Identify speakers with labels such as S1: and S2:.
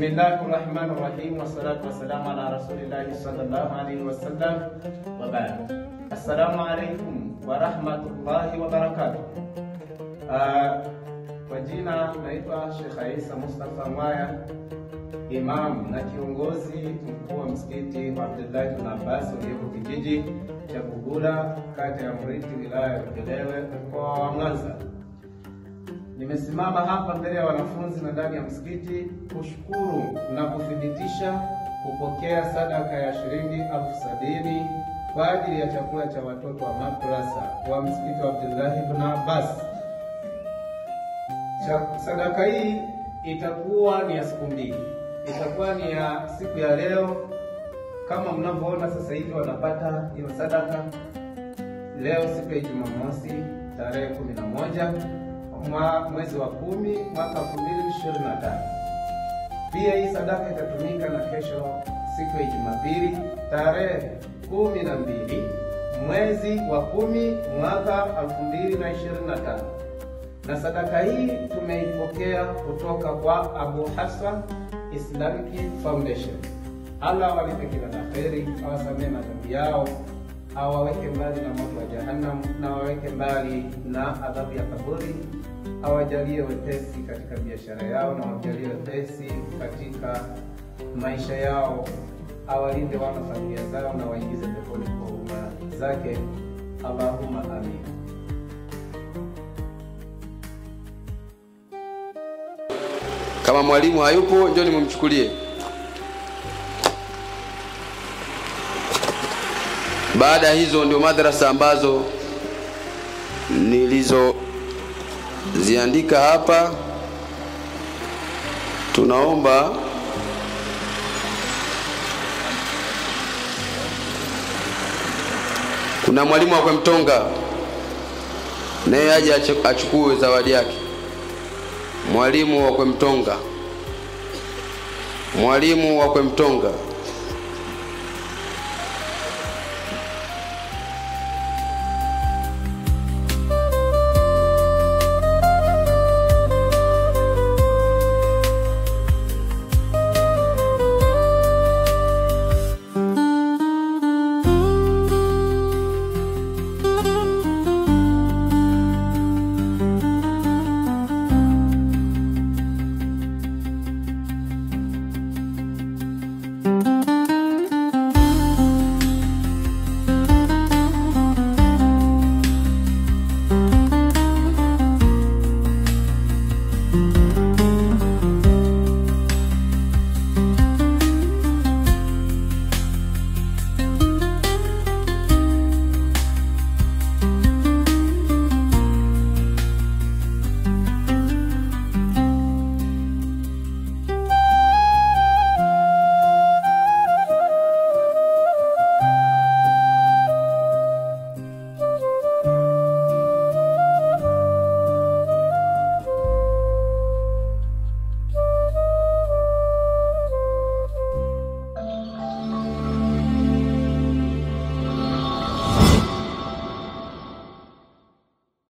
S1: Bismillahirrahmanirrahim. Wassalatu wassalamu ala rasulillahi sallallahu alaihi wasallam. Wa ba'd. Assalamu alaikum wa rahmatullahi wa barakatuh. Kwa jina naitwa Sheikh Isa Mustafa Mwaya, imam na kiongozi mkuu wa msikiti wa Abdullah ibn Abbas uliopo kijiji cha Bugula, kata ya Mriti, wilaya ya Ukerewe, mkoa wa Mwanza. Nimesimama hapa mbele ya wanafunzi na ndani ya msikiti kushukuru na kuthibitisha kupokea sadaka ya shilingi 70,000 kwa ajili ya chakula cha watoto wa madrasa wa msikiti wa Abdullah ibn Abbas. Sadaka hii itakuwa ni ya siku mbili. Itakuwa ni ya siku ya leo, kama mnavyoona sasa hivi wanapata hiyo sadaka leo, siku ya Jumamosi tarehe 11 mwezi wa 10 mwaka 2025. Pia hii sadaka itatumika na kesho, siku ya Jumapili tarehe 12 mwezi wa 10 mwaka 2025. Na sadaka hii tumeipokea kutoka kwa Abu Hassan Islamic Foundation. Allah walipe kila la kheri, awasamee madhambi yao, awaweke mbali na moto wa jahannam, na awaweke mbali na adhabu ya kaburi, awajalie wepesi katika biashara yao, na awajalie wepesi katika maisha yao, awalinde wana familia zao, na waingize peponi kwa huruma zake. Allahumma amin.
S2: Kama mwalimu hayupo, njoo nimemchukulie. Baada hizo ndio madrasa ambazo nilizoziandika hapa. Tunaomba kuna mwalimu wa Mtonga naye aje achukue zawadi yake. Mwalimu wa Mtonga, mwalimu wa Mtonga.